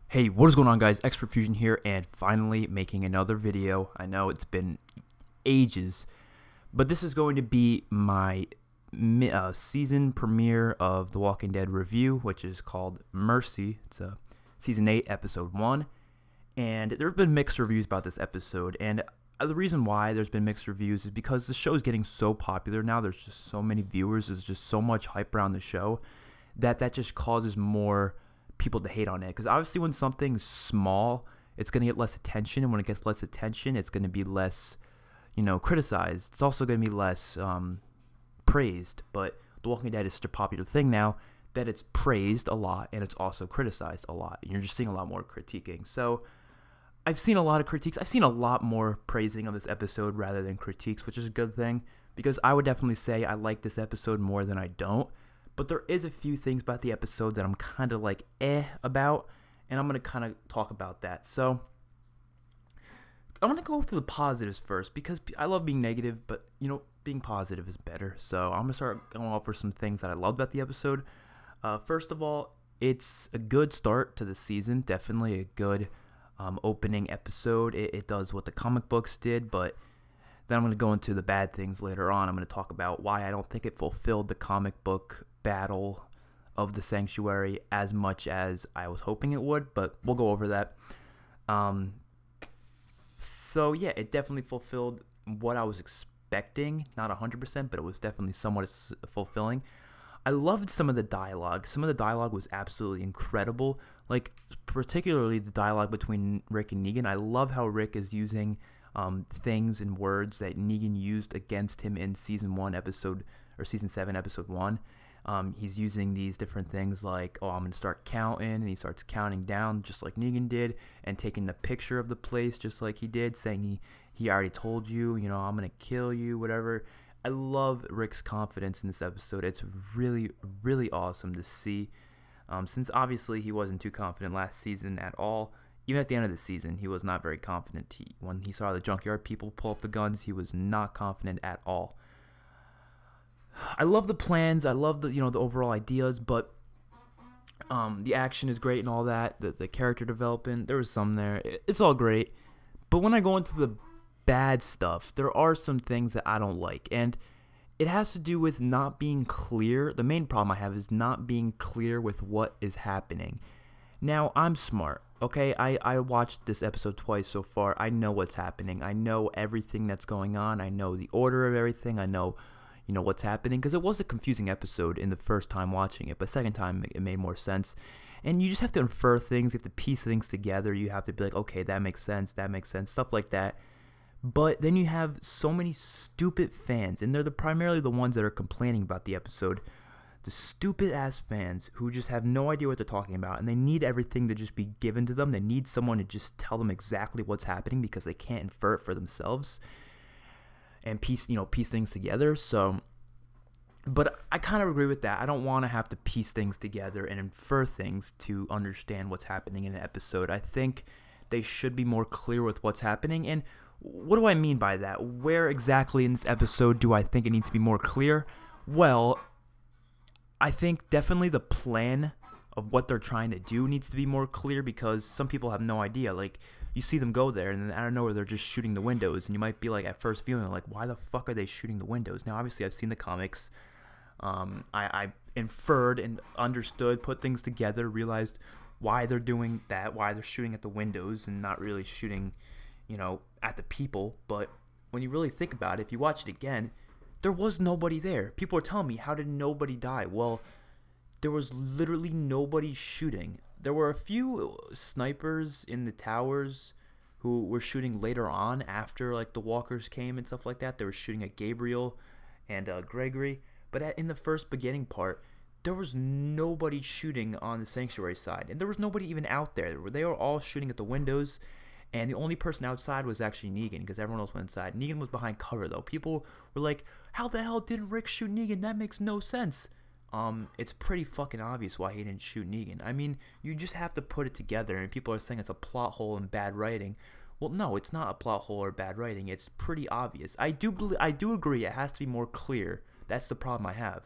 Hey, what is going on, guys? XpertFusion here, and finally making another video. I know it's been ages, but this is going to be my season premiere of The Walking Dead review, which is called Mercy. It's season 8, episode 1, and there have been mixed reviews about this episode, and the reason why there's been mixed reviews is because the show is getting so popular now. There's just so many viewers. There's just so much hype around the show that just causes more people to hate on it, because obviously when something's small, it's going to get less attention, and when it gets less attention, it's going to be less, criticized. It's also going to be less praised. But The Walking Dead is such a popular thing now that it's praised a lot and it's also criticized a lot. You're just seeing a lot more critiquing. So I've seen a lot of critiques. I've seen a lot more praising of this episode rather than critiques, which is a good thing, because I would definitely say I like this episode more than I don't. But there is a few things about the episode that I'm kind of like about, and I'm going to kind of talk about that. So I'm going to go through the positives first, because I love being negative, but being positive is better. So I'm going to start going over some things that I loved about the episode. First of all, it's a good start to the season, definitely a good opening episode. It does what the comic books did, but then I'm going to go into the bad things later on. I'm going to talk about why I don't think it fulfilled the comic book battle of the sanctuary as much as I was hoping it would, but we'll go over that. So yeah, it definitely fulfilled what I was expecting. Not 100%, but it was definitely somewhat fulfilling. I loved some of the dialogue. Some of the dialogue was absolutely incredible. Like, particularly the dialogue between Rick and Negan. I love how Rick is using things and words that Negan used against him in season 7, episode 1. He's using these different things like, oh, I'm going to start counting, and he starts counting down just like Negan did, and taking the picture of the place just like he did, saying he already told you, I'm going to kill you, whatever. I love Rick's confidence in this episode. It's really, really awesome to see, since obviously he wasn't too confident last season at all. Even at the end of the season, he was not very confident. When he saw the junkyard people pull up the guns, he was not confident at all. I love the plans. I love the the overall ideas, but the action is great and all that. The character development, there was some there. It's all great, but when I go into the bad stuff, there are some things that I don't like, and it has to do with not being clear. The main problem I have is not being clear with what is happening. Now, I'm smart, okay? I watched this episode twice so far. I know what's happening. I know everything that's going on. I know the order of everything. I know what's happening, because it was a confusing episode in the first time watching it, but second time it made more sense. And you just have to infer things, you have to piece things together, you have to be like, okay, that makes sense, stuff like that. But then you have so many stupid fans, and they're primarily the ones that are complaining about the episode. The stupid ass fans who just have no idea what they're talking about, and they need everything to just be given to them. They need someone to just tell them exactly what's happening, because they can't infer it for themselves and piece things together. So, but I kind of agree with that. I don't want to have to piece things together and infer things to understand what's happening in an episode. I think they should be more clear with what's happening. And what do I mean by that? Where exactly in this episode do I think it needs to be more clear? Well, I think definitely the plan of what they're trying to do needs to be more clear, because some people have no idea. Like, you see them go there, and then out of nowhere they're just shooting the windows, and you might be like, at first feeling like, why the fuck are they shooting the windows? Now, obviously, I've seen the comics. I inferred and understood, put things together, realized why they're doing that, why they're shooting at the windows and not really shooting, at the people. But when you really think about it, if you watch it again, there was nobody there. People are telling me, how did nobody die? Well, there was literally nobody shooting. There were a few snipers in the towers who were shooting later on, after like the walkers came and stuff like that. They were shooting at Gabriel and Gregory. But in the first beginning part, there was nobody shooting on the sanctuary side, and there was nobody even out there. They were all shooting at the windows, and the only person outside was actually Negan, because everyone else went inside. Negan was behind cover, though. People were like, how the hell didn't Rick shoot Negan? That makes no sense. It's pretty fucking obvious why he didn't shoot Negan. I mean, you just have to put it together, and people are saying it's a plot hole and bad writing. Well, no, it's not a plot hole or bad writing. It's pretty obvious. I do agree it has to be more clear. That's the problem I have.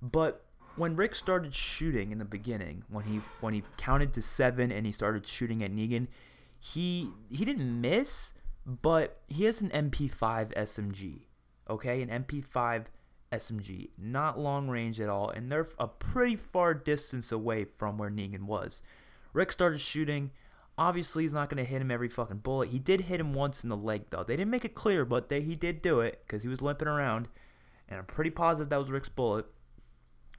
But when Rick started shooting in the beginning, when he counted to 7 and he started shooting at Negan, he didn't miss, but he has an MP5 SMG, okay, an MP5 SMG, not long range at all, and they're a pretty far distance away from where Negan was. Rick started shooting. Obviously, he's not going to hit him every fucking bullet. He did hit him once in the leg, though. They didn't make it clear, but he did do it because he was limping around, and I'm pretty positive that was Rick's bullet.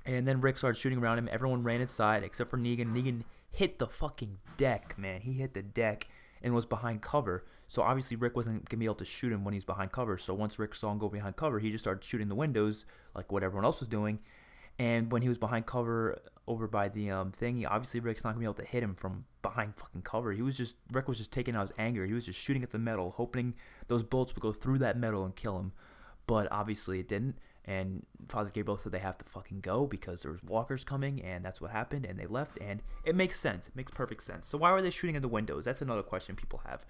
And then Rick started shooting around him. Everyone ran inside except for Negan. Negan hit the fucking deck, man. He hit the deck and was behind cover. So obviously Rick wasn't going to be able to shoot him when he's behind cover. So once Rick saw him go behind cover, he just started shooting the windows like what everyone else was doing. And when he was behind cover over by the thing, obviously Rick's not going to be able to hit him from behind fucking cover. Rick was just taking out his anger. He was just shooting at the metal, hoping those bullets would go through that metal and kill him. But obviously it didn't. And Father Gabriel said they have to fucking go because there was walkers coming, and that's what happened, and they left, and it makes sense. It makes perfect sense. So why were they shooting at the windows? That's another question people have.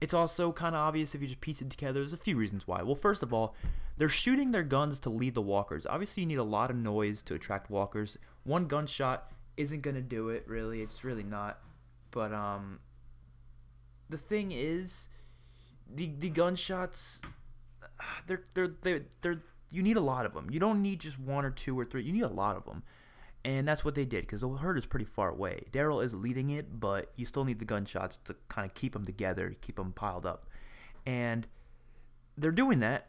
It's also kind of obvious if you just piece it together. There's a few reasons why. Well, first of all, they're shooting their guns to lead the walkers. Obviously, you need a lot of noise to attract walkers. One gunshot isn't going to do it, really. It's really not. But the thing is, the gunshots, they're you need a lot of them. You don't need just 1 or 2 or 3. You need a lot of them. And that's what they did because the herd is pretty far away. Daryl is leading it, but you still need the gunshots to kind of keep them together, keep them piled up. And they're doing that.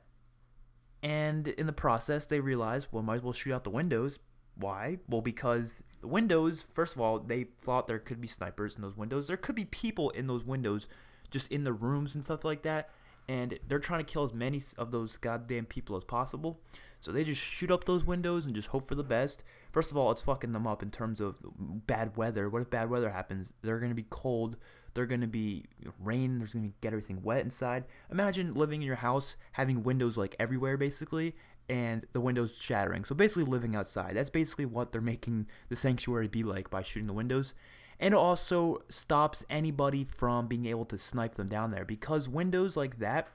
And in the process, they realize, well, might as well shoot out the windows. Why? Well, because the windows, first of all, they thought there could be snipers in those windows. There could be people in those windows just in the rooms and stuff like that. And they're trying to kill as many of those goddamn people as possible. So they just shoot up those windows and just hope for the best. First of all, it's fucking them up in terms of bad weather. What if bad weather happens? They're going to be cold. They're going to be rain. There's going to get everything wet inside. Imagine living in your house, having windows like everywhere basically, and the windows shattering. So basically living outside. That's basically what they're making the sanctuary be like by shooting the windows. And it also stops anybody from being able to snipe them down there because windows like that,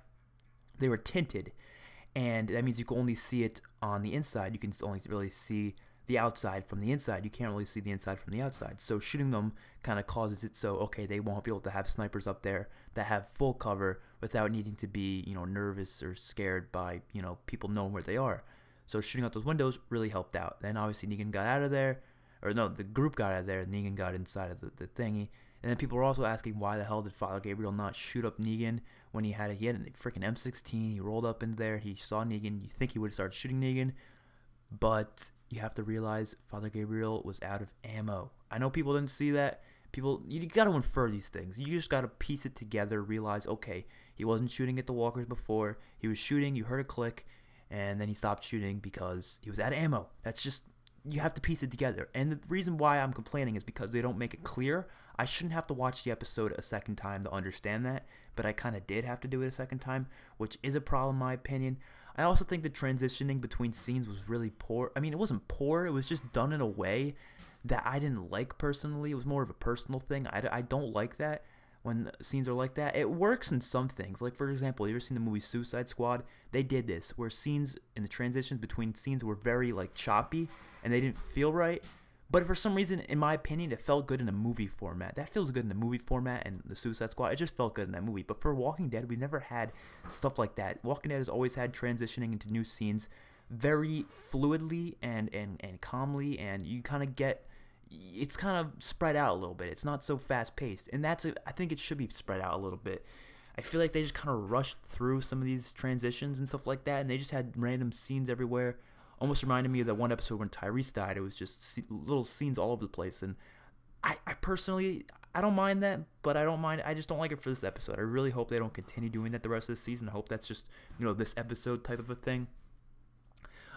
they were tinted. And that means you can only see it on the inside. You can only really see the outside from the inside. You can't really see the inside from the outside. So shooting them kind of causes it so, okay, they won't be able to have snipers up there that have full cover without needing to be, nervous or scared by, people knowing where they are. So shooting out those windows really helped out. Then obviously Negan got out of there. Or no, the group got out of there, and Negan got inside of the thingy. And then people were also asking why the hell did Father Gabriel not shoot up Negan when he had a freaking M16. He rolled up into there, he saw Negan. You think he would start shooting Negan, but you have to realize Father Gabriel was out of ammo. I know people didn't see that. You got to infer these things. You just got to piece it together, realize, okay, he wasn't shooting at the walkers before. He was shooting, you heard a click, and then he stopped shooting because he was out of ammo. That's just... You have to piece it together. And the reason why I'm complaining is because they don't make it clear. I shouldn't have to watch the episode a second time to understand that, but I kind of did have to do it a second time, which is a problem in my opinion. I also think the transitioning between scenes was really poor. I mean, it wasn't poor. It was just done in a way that I didn't like personally. It was more of a personal thing. I don't like that when scenes are like that. It works in some things. Like, for example, you ever seen the movie Suicide Squad? They did this, where scenes in the transitions between scenes were very, choppy, and they didn't feel right. But for some reason, in my opinion, it felt good in a movie format. That feels good in the movie format and the Suicide Squad. It just felt good in that movie. But for Walking Dead, we never had stuff like that. Walking Dead has always had transitioning into new scenes very fluidly and calmly, and you kind of get... It's kind of spread out a little bit. It's not so fast-paced. And I think it should be spread out a little bit. I feel like they just kind of rushed through some of these transitions and stuff like that, and they just had random scenes everywhere. Almost reminded me of that one episode when Tyrese died. It was just little scenes all over the place. And I personally, I don't mind that, but I just don't like it for this episode. I really hope they don't continue doing that the rest of the season. I hope that's just, this episode type of a thing.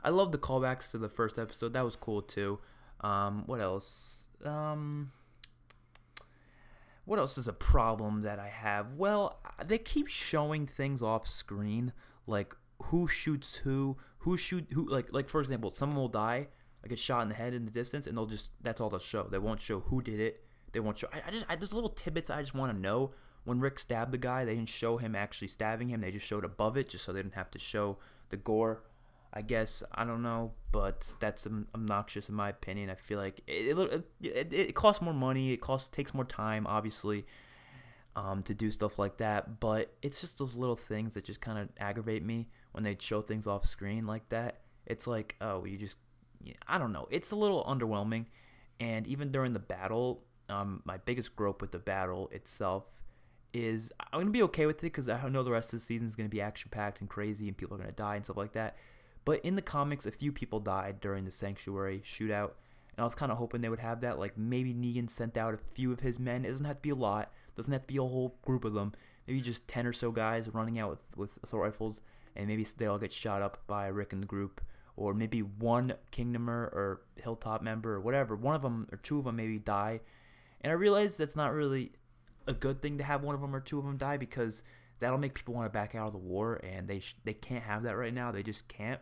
I love the callbacks to the first episode. That was cool too. What else? What else is a problem that I have? Well, they keep showing things off screen, like who shoots who, like for example, someone will die, get shot in the head in the distance, and that's all they'll show. They won't show who did it. They won't show, there's little tidbits I just want to know. When Rick stabbed the guy, they didn't show him actually stabbing him. They just showed above it, just so they didn't have to show the gore. I guess, I don't know, but that's obnoxious in my opinion. I feel like it costs more money, takes more time, obviously, to do stuff like that. But it's just those little things that just kind of aggravate me when they show things off screen like that. It's like, oh, I don't know. It's a little underwhelming. And even during the battle, my biggest gripe with the battle itself is I'm gonna be okay with it because I know the rest of the season is gonna be action packed and crazy, and people are gonna die and stuff like that. But in the comics, a few people died during the Sanctuary shootout, and I was kind of hoping they would have that. Like maybe Negan sent out a few of his men. It doesn't have to be a lot. It doesn't have to be a whole group of them. Maybe just 10 or so guys running out with assault rifles, and maybe they all get shot up by Rick and the group, or maybe one Kingdomer or Hilltop member or whatever. One of them or two of them maybe die, and I realize that's not really a good thing to have one of them or two of them die because that'll make people want to back out of the war, and they can't have that right now. They just can't.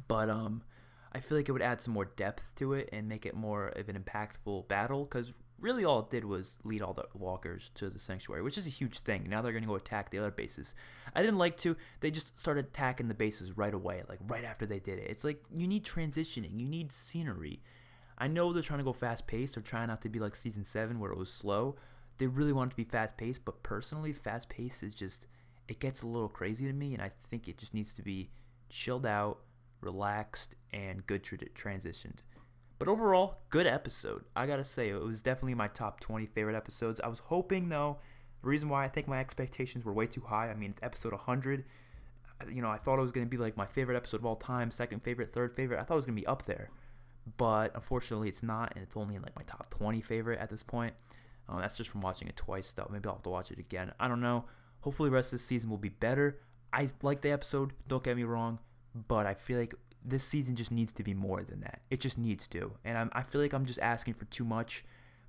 But I feel like it would add some more depth to it and make it more of an impactful battle, because really all it did was lead all the walkers to the Sanctuary, which is a huge thing. Now they're going to go attack the other bases. I didn't like to. They just started attacking the bases right away, like right after they did it. It's like you need transitioning. You need scenery. I know they're trying to go fast-paced. They're trying not to be like Season 7 where it was slow. They really want it to be fast-paced, but personally, fast-paced is just, it gets a little crazy to me, and I think it just needs to be chilled out, relaxed, and good transitioned. But overall, good episode. I gotta say, it was definitely my top 20 favorite episodes. I was hoping, though, the reason why I think my expectations were way too high, I mean, it's episode 100. You know, I thought it was going to be like my favorite episode of all time, second favorite, third favorite. I thought it was going to be up there. But unfortunately, it's not, and it's only in like my top 20 favorite at this point. That's just from watching it twice, though. Maybe I'll have to watch it again. I don't know. Hopefully, the rest of this season will be better. I like the episode, don't get me wrong, but I feel like this season just needs to be more than that. It just needs to. And I feel like I'm just asking for too much,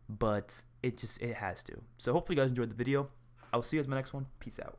but it has to. So hopefully you guys enjoyed the video. I'll see you guys in my next one. Peace out.